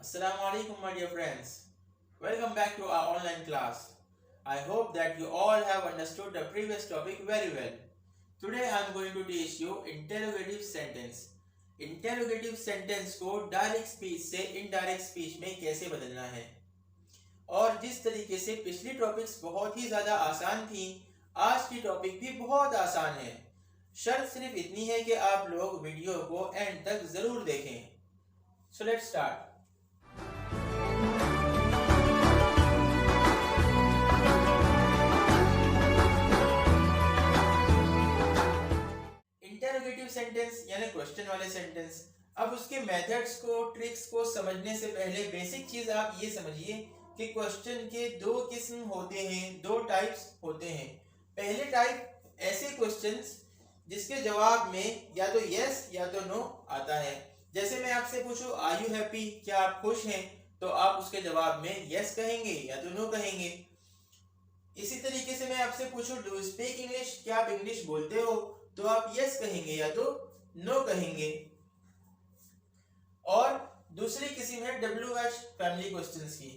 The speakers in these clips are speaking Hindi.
Assalamu alaikum, my dear friends. Welcome back to our online class. I hope that you all have understood the previous topic very well. Today I am going to teach you interrogative sentence. Interrogative sentence को डायरेक्ट स्पीच से इनडायरेक्ट स्पीच में कैसे बदलना है और जिस तरीके से पिछली टॉपिक्स बहुत ही ज़्यादा आसान थी, आज की टॉपिक भी बहुत आसान है। शर्त सिर्फ इतनी है कि आप लोग वीडियो को एंड तक ज़रूर देखें। So let's start. Interrogative sentence यानी क्वेश्चन वाले सेंटेंस। अब उसके मेथड्स को, ट्रिक्स को समझने से पहले बेसिक चीज आप ये समझिए कि क्वेश्चन के दो किस्म होते हैं, दो टाइप्स होते हैं। पहले टाइप ऐसे क्वेश्चंस जिसके जवाब में या तो यस या तो नो आता है। जैसे मैं आपसे पूछूं आर यू हैप्पी, क्या आप खुश हैं, तो आप उसके जवाब में यस कहेंगे या तो नो कहेंगे। इसी तरीके से मैं आपसे पूछूं डू यू स्पीक इंग्लिश, क्या आप इंग्लिश बोलते हो, तो आप यस कहेंगे या तो नो कहेंगे। और दूसरी किस्म है WH फैमिली क्वेश्चंस की,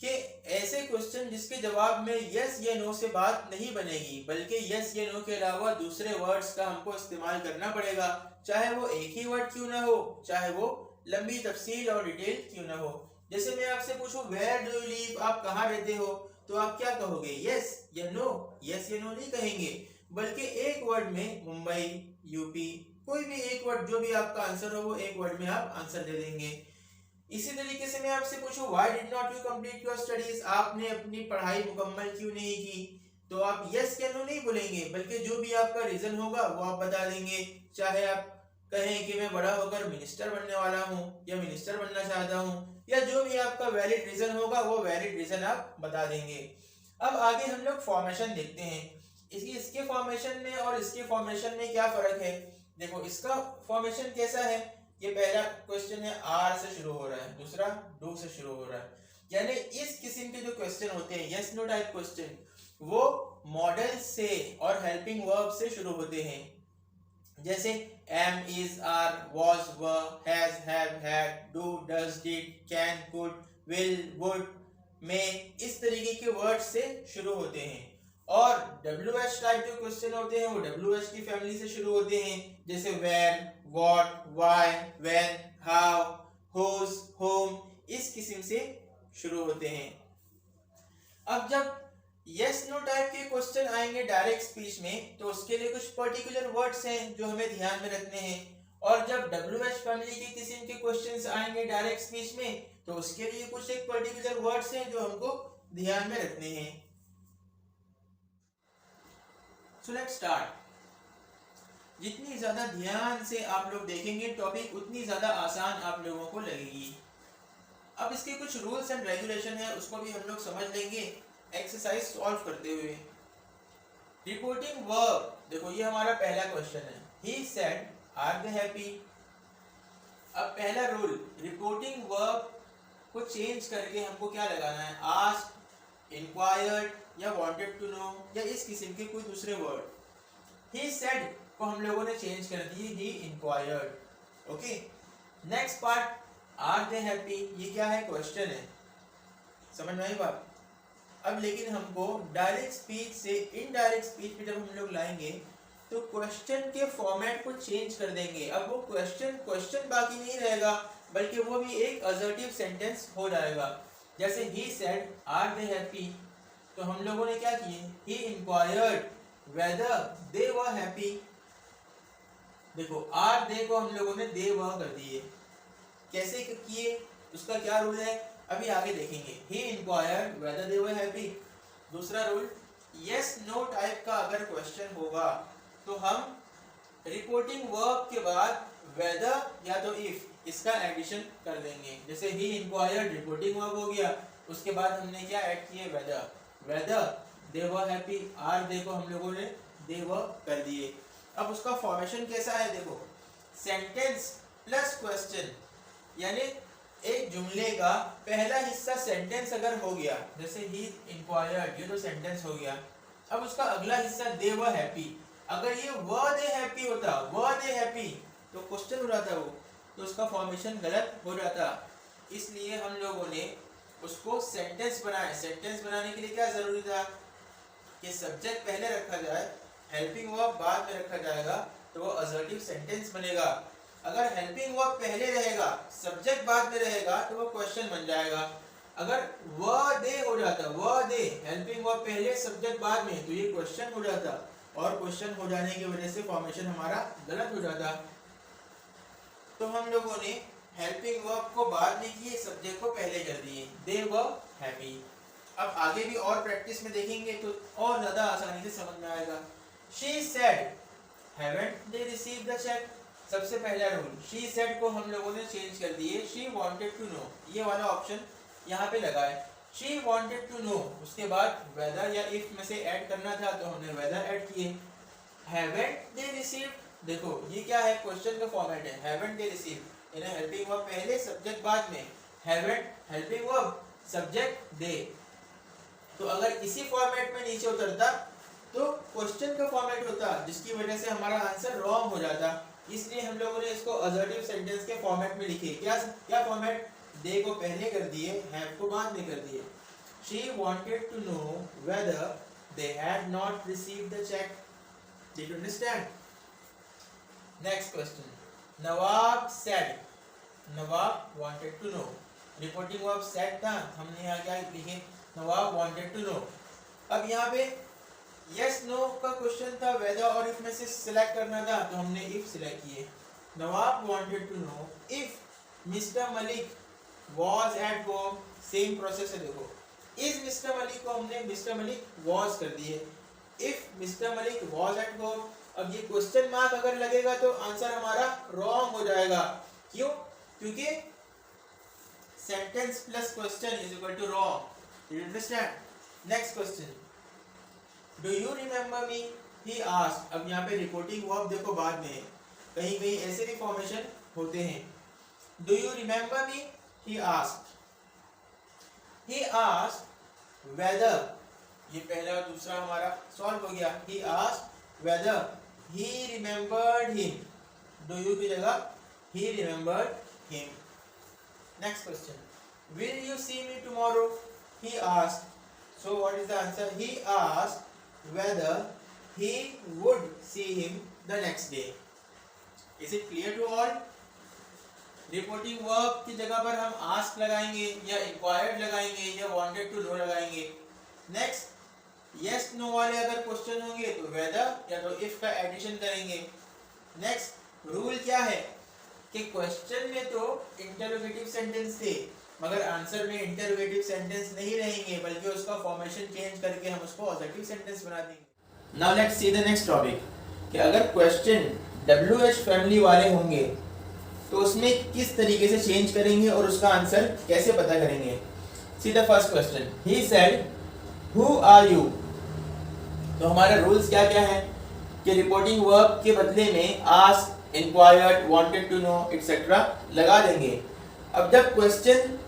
कि ऐसे क्वेश्चन जिसके जवाब में यस या नो से बात नहीं बनेगी, बल्कि यस या नो के अलावा दूसरे वर्ड्स का हमको इस्तेमाल करना पड़ेगा, चाहे वो एक ही वर्ड क्यों ना हो, चाहे वो लंबी तफसील और डिटेल क्यों ना हो। जैसे मैं आपसे पूछूं वेयर डू यू लिव, आप कहाँ रहते हो, तो आप क्या कहोगे, यस या नो। यस या नो नहीं कहेंगे, बल्कि एक वर्ड में मुंबई, यूपी, कोई भी एक वर्ड जो भी आपका आंसर हो वो एक वर्ड में आप आंसर दे देंगे। इसी तरीके से मैं आपसे पूछूं why did not you complete your studies, आपने अपनी पढ़ाई मुकम्मल क्यों नहीं की, तो आप यस या नो नहीं बोलेंगे, बल्कि जो भी आपका रीजन होगा वो आप बता देंगे। चाहे आप कहें कि मैं बड़ा होकर मिनिस्टर बनने वाला हूँ या मिनिस्टर बनना चाहता हूँ, या जो भी आपका वैलिड रीजन होगा वो वैलिड रीजन आप बता देंगे। अब आगे हम लोग फॉर्मेशन देखते हैं। इसके फॉर्मेशन में और इसके फॉर्मेशन में क्या फर्क है। देखो इसका फॉर्मेशन कैसा है, ये पहला क्वेश्चन है आर से शुरू हो रहा है, दूसरा डू से शुरू हो रहा है। यानी इस किस्म के जो क्वेश्चन होते हैं यस नो टाइप क्वेश्चन, वो मॉडल से और हेल्पिंग वर्ब से शुरू होते हैं। जैसे am, is, are, was, were, has, have, had, do, does, did, can, could, will, would, में, इस तरीके के वर्ड से शुरू होते हैं। और WH टाइप जो क्वेश्चन होते हैं वो WH की फैमिली से शुरू होते हैं। जैसे when, what, why, when, how, whose, whom, इस किस्म से शुरू होते हैं। अब जब यस नो टाइप के क्वेश्चन आएंगे डायरेक्ट स्पीच में, तो उसके लिए कुछ पर्टिकुलर वर्ड्स हैं जो हमें ध्यान में रखने हैं। और जब WH फैमिली की किस्म के क्वेश्चंस आएंगे डायरेक्ट स्पीच में, तो उसके लिए कुछ एक पर्टिकुलर वर्ड्स हैं जो हमको ध्यान में रखने हैं। So let's start. जितनी ज्यादा ध्यान से आप लोग देखेंगे टॉपिक, उतनी ज्यादा आसान आप लोगों को लगेगी। अब इसके कुछ रूल्स एंड रेगुलेशन है, उसको भी हम लोग समझ लेंगे एक्सरसाइज सॉल्व करते हुए। रिपोर्टिंग वर्ब, देखो ये हमारा पहला क्वेश्चन है, he said are they happy. अब पहला रूल, रिपोर्टिंग वर्ब को चेंज करके हमको क्या लगाना है, आस्क्ड, इंक्वायर्ड या वांटेड टू नो, या इस किस्म के कोई दूसरे वर्ड। ही सेड को हम लोगों ने चेंज कर दिए he inquired. Okay, next part, are they happy, ये क्या है, क्वेश्चन है, समझ में आई बात। अब लेकिन हमको डायरेक्ट स्पीच से इनडायरेक्ट स्पीच में जब हम लोग लाएंगे तो क्वेश्चन के फॉर्मेट को चेंज कर देंगे। अब वो क्वेश्चन बाकी नहीं रहेगा, बल्कि वो भी एक असर्टिव सेंटेंस हो जाएगा। जैसे he said are they happy, तो हम लोगों ने क्या किए, he inquired whether they were happy. देखो आर दे को हम लोगों ने दे वर कर दिए। कैसे किए, उसका क्या रूल है, अभी आगे देखेंगे। He inquired whether they were happy. दूसरा रूल, यस नो टाइप का अगर क्वेश्चन होगा तो हम रिपोर्टिंग वर्ब के बाद वेदर या तो इफ, इसका एडिशन कर देंगे। जैसे ही इंक्वायर्ड रिपोर्टिंग वर्ब हो गया, उसके बाद हमने क्या ऐड किए, whether they were happy, are they को हम लोगों ने दे वर कर दिए। अब उसका फॉर्मेशन कैसा है, देखो सेंटेंस प्लस क्वेश्चन, यानी एक जुमले का पहला हिस्सा सेंटेंस अगर हो गया, जैसे ही इंक्वायर्ड, ये तो सेंटेंस हो गया। अब उसका अगला हिस्सा दे वर हैप्पी, अगर ये वर दे हैप्पी होता, वर दे हैप्पी, तो क्वेश्चन हो जाता वो, तो उसका फॉर्मेशन गलत हो जाता। इसलिए हम लोगों ने उसको सेंटेंस बनाया। सेंटेंस बनाने के लिए क्या जरूरी था कि सब्जेक्ट पहले रखा जाए, हेल्पिंग वर्ब बाद में रखा जाएगा, तो वो असर्टिव सेंटेंस बनेगा। अगर हेल्पिंग वर्ब पहले रहेगा, सब्जेक्ट बाद में रहेगा, तो वो क्वेश्चन बन जाएगा। अगर वह दे हो जाता, वह दे, हेल्पिंग वर्ब पहले सब्जेक्ट बाद में, तो ये क्वेश्चन हो जाता, और क्वेश्चन हो जाने की वजह से फॉर्मेशन हमारा गलत हो जाता। तो हम लोगों ने हेल्पिंग वर्ब को बाद में किए, सब्जेक्ट को पहले कर दिए। दे वर हैप्पी। अब आगे भी और प्रैक्टिस में देखेंगे तो और ज्यादा आसानी से समझ में आएगा। She said haven't they received the cheque. सबसे पहला रूल, शी सेड को हम लोगों ने चेंज कर दिए, शी वांटेड टू नो, ये वाला ऑप्शन यहाँ पे लगा है। शी वांटेड टू नो, उसके बाद वेदर या इफ में से ऐड करना था तो हमने वेदर ऐड किए। हैवंट दे रिसीव्ड, देखो ये क्या है, क्वेश्चन का फॉर्मेट है। हैवंट दे रिसीव्ड यानी हेल्पिंग वर्ब पहले सब्जेक्ट बाद में, haven't helping verb subject they. तो अगर इसी फॉर्मेट में नीचे उतरता तो क्वेश्चन का फॉर्मेट होता, जिसकी वजह से हमारा आंसर रॉन्ग हो जाता। इसलिए हम लोगों ने इसको असर्टिव सेंटेंस के फॉर्मेट में लिखे। क्या फॉर्मेट, दे को पहले कर दिए, हैव को बाद में कर दिए। She wanted to know whether they had not received the cheque. Did you understand? Next question. Nawab said. Nawab wanted to know. Reporting verb said था, हमने यहाँ क्या लिखे, Nawab wanted to know. अब यहाँ पे yes no का क्वेश्चन था, whether और if में से सिलेक्ट करना था, तो हमने if सिलेक्ट किए। Nawab wanted to know if Mr. Malik was at home. Same process है, देखो is Mr. Malik को हमने Mr. Malik was कर दिए। If Mr. Malik was at home, अब ये क्वेश्चन मार्क अगर लगेगा तो आंसर हमारा रॉन्ग हो जाएगा। क्यों? क्योंकि sentence plus question is equal to wrong. You understand? Next question, do you remember me, he asked. अब यहाँ पे रिपोर्टिंग वर्ब देखो बाद में है, कहीं कहीं ऐसे भी फॉर्मेशन होते हैं। Do you remember me, he asked. He asked whether, ये पहला और दूसरा हमारा सॉल्व हो गया। He asked whether he remembered him. Do you की जगह he remembered him. Next question. Will you see me tomorrow? He asked. So what is the answer? He asked whether he would see him the next day. Is it clear to all? Reporting verb की जगह पर हम ask लगाएंगे या inquired लगाएंगे या wanted to know लगाएंगे। नेक्स्ट, यस नो वाले अगर क्वेश्चन होंगे तो वेदर या तो इफ का एडिशन करेंगे। नेक्स्ट रूल क्या है कि क्वेश्चन में तो इंटरोगेटिव सेंटेंस थे, मगर आंसर में इंटरोगेटिव सेंटेंस नहीं रहेंगे, बल्कि उसका फॉर्मेशन चेंज करके हम उसको असर्टिव सेंटेंस बना देंगे। Now let's see the next topic कि अगर क्वेश्चन WH फैमिली वाले होंगे तो उसमें किस तरीके से चेंज करेंगे और उसका आंसर कैसे पता करेंगे। See the first question, he said Who are you? तो हमारे रूल्स क्या क्या हैं कि रिपोर्टिंग वर्ब के बदले में ask, inquired, wanted to know, etc. लगा देंगे। अब जब क्वेश्चन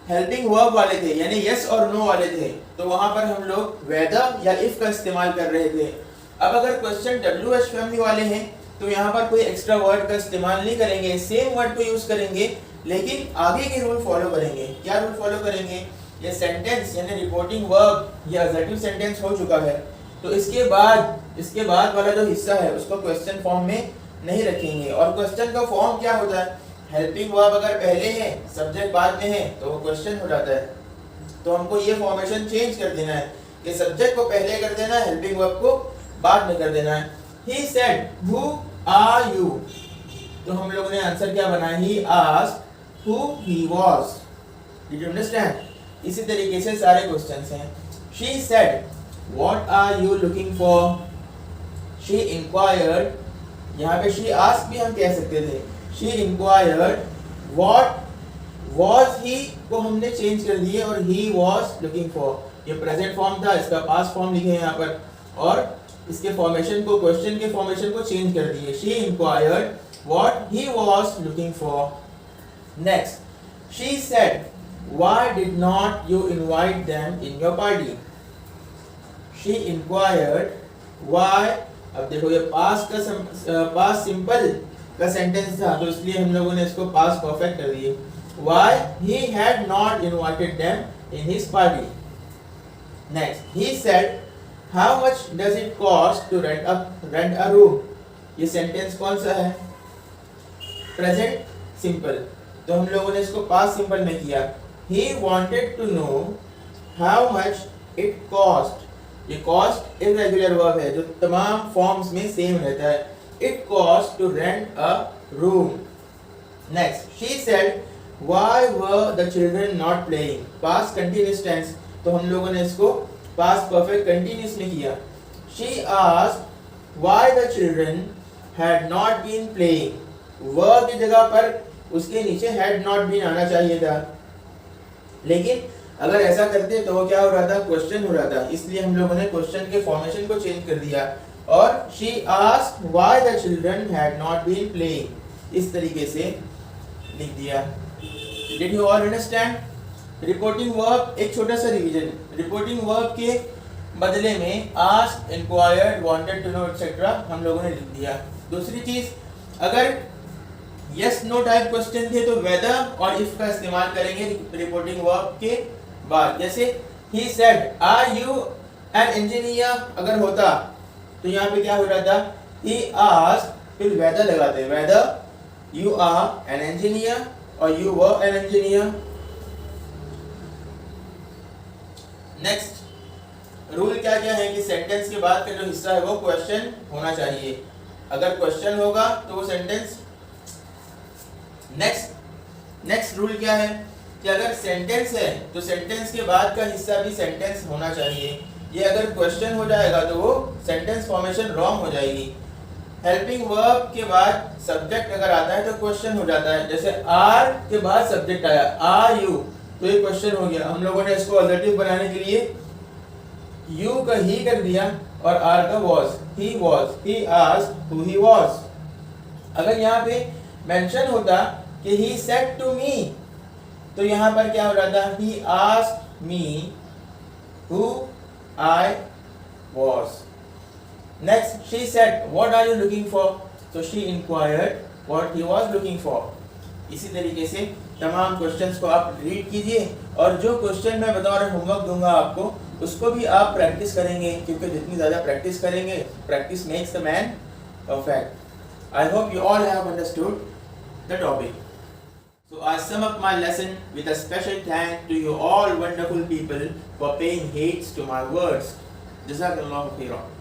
हेल्पिंग वर्ब वाले थे यानी yes और no वाले थे, तो वहां पर हम लोग whether या if का इस्तेमाल कर रहे थे। अब अगर क्वेश्चन WH फैमिली वाले हैं तो यहाँ पर कोई एक्स्ट्रा वर्ड का इस्तेमाल नहीं करेंगे, सेम वर्ड को यूज करेंगे, लेकिन आगे के रूल फॉलो करेंगे। क्या रूल फॉलो करेंगे? ये सेंटेंस यानी रिपोर्टिंग वर्ब या असर्टिव सेंटेंस हो चुका है, तो इसके बाद वाला जो हिस्सा है उसको क्वेश्चन फॉर्म में नहीं रखेंगे। और क्वेश्चन का फॉर्म क्या होता है? हेल्पिंग वर्ब अगर पहले है, सब्जेक्ट बाद में है, तो वो क्वेश्चन हो जाता है। तो हमको ये फॉर्मेशन चेंज कर देना है कि सब्जेक्ट को पहले कर देना है, हेल्पिंग वर्ब को बाद में कर देना है। He said who are you, तो हम लोगों ने आंसर क्या बनाया? He asked who he was. Did you understand? इसी तरीके से सारे क्वेश्चंस हैं। She said, "What are you looking for?" She inquired, यहाँ पे she asked भी हम कह सकते थे। She inquired, what was he को हमने चेंज कर दिए और he was looking for। ये प्रेजेंट फॉर्म था, इसका पास्ट फॉर्म लिखे हैं यहाँ पर, और इसके फॉर्मेशन को, क्वेश्चन के फॉर्मेशन को चेंज कर दिए। She inquired what he was looking for. Next, she said, why did not you invite them in your party? She inquired why। अब देखो ये पास्ट सिंपल का सेंटेंस था, तो इसलिए हम लोगों ने इसको पास्ट परफेक्ट कर दिए। why he had not invited them in his party. Next, he said, how much does it cost to rent a room? ये सेंटेंस कौन सा है? प्रेजेंट सिंपल, तो हम लोगों ने इसको पास्ट सिंपल में किया. He wanted to know how much it cost. ये cost irregular verb है जो तमाम फॉर्म्स में सेम रहता है. It cost to rent a room. Next, she said, why were the children not playing? Past continuous tense, तो हम लोगों ने इसको past perfect continuous में किया. She asked why the children had not been playing. were की जगह पर उसके नीचे had not been आना चाहिए था, लेकिन अगर ऐसा करते तो वो क्या हो रहा था? क्वेश्चन हो रहा था. इसलिए हम लोगों ने क्वेश्चन के फॉर्मेशन को चेंज कर दिया और she asked why the children had not been playing, इस तरीके से लिख दिया. Did you all understand? Reporting verb, एक छोटा सा रिवीजन. रिपोर्टिंग वर्ब के बदले में asked, inquired, wanted to know etc. हम लोगों ने लिख दिया. दूसरी चीज, अगर yes no टाइप क्वेश्चन थे तो whether और if का इस्तेमाल करेंगे रिपोर्टिंग वर्ब के बाद. जैसे he said, are you an engineer अगर होता तो यहाँ पे क्या हो रहा था? he asked, फिर whether लगाते, whether you are an engineer और you were an engineer. Next, rule क्या क्या है कि सेंटेंस के बाद का जो हिस्सा है वो क्वेश्चन होना चाहिए. अगर क्वेश्चन होगा तो वो सेंटेंस. नेक्स्ट रूल क्या है कि अगर सेंटेंस है तो सेंटेंस के बाद का हिस्सा भी सेंटेंस होना चाहिए. ये अगर क्वेश्चन हो जाएगा तो वो सेंटेंस फॉर्मेशन रॉन्ग हो जाएगी. हेल्पिंग वर्ब के बाद सब्जेक्ट अगर आता है तो क्वेश्चन हो जाता है. जैसे आर के बाद सब्जेक्ट आया, आर यू, तो ये क्वेश्चन हो गया. हम लोगों ने इसको अल्टरनेटिव बनाने के लिए यू का ही कर दिया और आर का was. He was, he asked who he was. अगर यहाँ पे मेंशन होता कि ही सेड टू मी तो यहाँ पर क्या हो रहा था? He asked me who I was. Next, she said what are you looking for, तो she inquired what he was looking for. इसी तरीके से तमाम क्वेश्चंस को आप रीड कीजिए और जो क्वेश्चन मैं बतौर होमवर्क दूंगा आपको उसको भी आप प्रैक्टिस करेंगे, क्योंकि जितनी ज़्यादा प्रैक्टिस करेंगे, practice makes the man perfect. I hope you all have understood the topic. So I sum up my lesson with a special thank to you all wonderful people for paying heed to my words. Jazakallahu khairan.